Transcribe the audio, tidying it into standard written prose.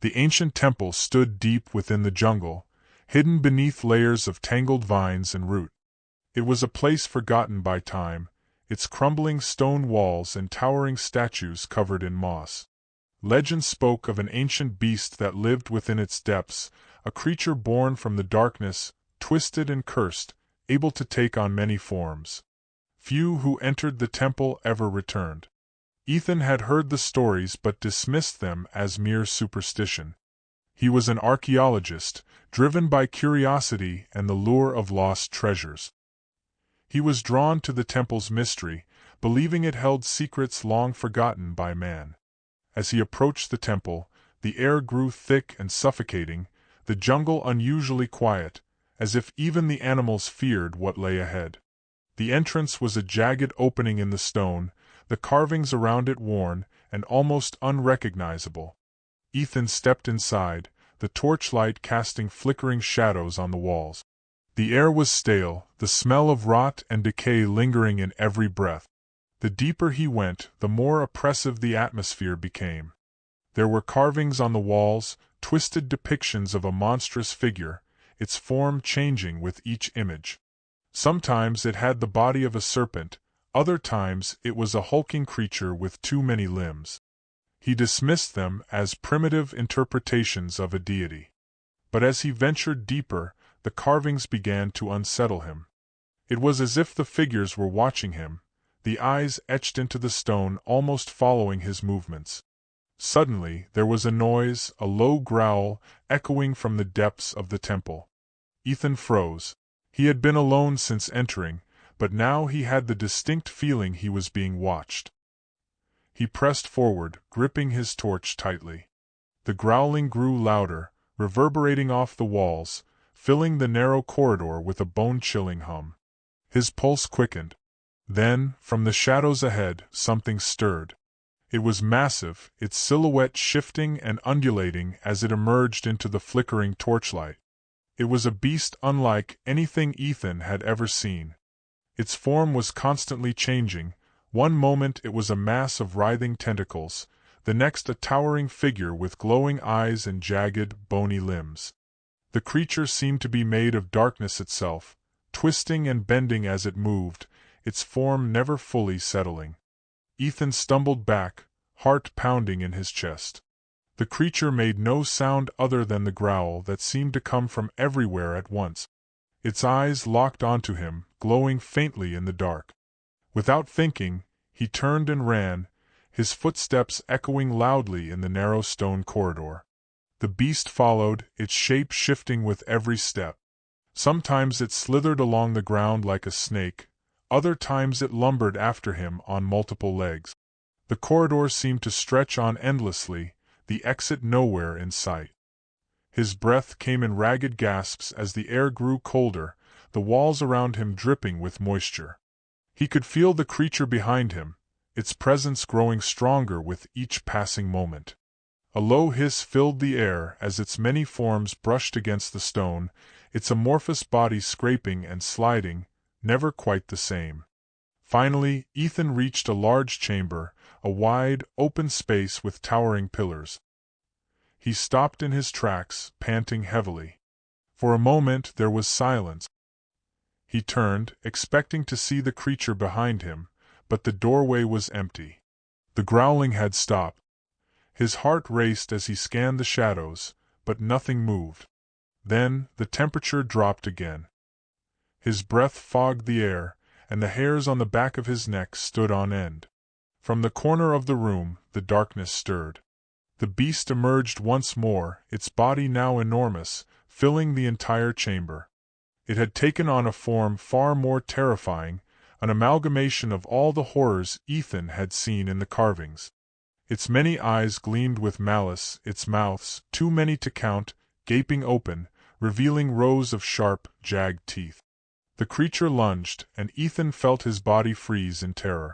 The ancient temple stood deep within the jungle, hidden beneath layers of tangled vines and root. It was a place forgotten by time, its crumbling stone walls and towering statues covered in moss. Legend spoke of an ancient beast that lived within its depths, a creature born from the darkness, twisted and cursed, able to take on many forms. Few who entered the temple ever returned. Ethan had heard the stories but dismissed them as mere superstition. He was an archaeologist, driven by curiosity and the lure of lost treasures. He was drawn to the temple's mystery, believing it held secrets long forgotten by man. As he approached the temple, the air grew thick and suffocating, the jungle unusually quiet, as if even the animals feared what lay ahead. The entrance was a jagged opening in the stone, the carvings around it worn and almost unrecognizable. Ethan stepped inside, the torchlight casting flickering shadows on the walls. The air was stale, the smell of rot and decay lingering in every breath. The deeper he went, the more oppressive the atmosphere became. There were carvings on the walls, twisted depictions of a monstrous figure, its form changing with each image. Sometimes it had the body of a serpent, other times it was a hulking creature with too many limbs. He dismissed them as primitive interpretations of a deity. But as he ventured deeper, the carvings began to unsettle him. It was as if the figures were watching him, the eyes etched into the stone almost following his movements. Suddenly there was a noise, a low growl, echoing from the depths of the temple. Ethan froze. He had been alone since entering, but now he had the distinct feeling he was being watched. He pressed forward, gripping his torch tightly. The growling grew louder, reverberating off the walls, filling the narrow corridor with a bone-chilling hum. His pulse quickened. Then, from the shadows ahead, something stirred. It was massive, its silhouette shifting and undulating as it emerged into the flickering torchlight. It was a beast unlike anything Ethan had ever seen. Its form was constantly changing. One moment it was a mass of writhing tentacles, the next a towering figure with glowing eyes and jagged, bony limbs. The creature seemed to be made of darkness itself, twisting and bending as it moved, its form never fully settling. Ethan stumbled back, heart pounding in his chest. The creature made no sound other than the growl that seemed to come from everywhere at once. Its eyes locked onto him, glowing faintly in the dark. Without thinking, he turned and ran, his footsteps echoing loudly in the narrow stone corridor. The beast followed, its shape shifting with every step. Sometimes it slithered along the ground like a snake, other times it lumbered after him on multiple legs. The corridor seemed to stretch on endlessly, the exit nowhere in sight. His breath came in ragged gasps as the air grew colder, the walls around him dripping with moisture. He could feel the creature behind him, its presence growing stronger with each passing moment. A low hiss filled the air as its many forms brushed against the stone, its amorphous body scraping and sliding, never quite the same. Finally, Ethan reached a large chamber, a wide, open space with towering pillars. He stopped in his tracks, panting heavily. For a moment there was silence. He turned, expecting to see the creature behind him, but the doorway was empty. The growling had stopped. His heart raced as he scanned the shadows, but nothing moved. Then the temperature dropped again. His breath fogged the air, and the hairs on the back of his neck stood on end. From the corner of the room, the darkness stirred. The beast emerged once more, its body now enormous, filling the entire chamber. It had taken on a form far more terrifying, an amalgamation of all the horrors Ethan had seen in the carvings. Its many eyes gleamed with malice, its mouths, too many to count, gaping open, revealing rows of sharp, jagged teeth. The creature lunged, and Ethan felt his body freeze in terror.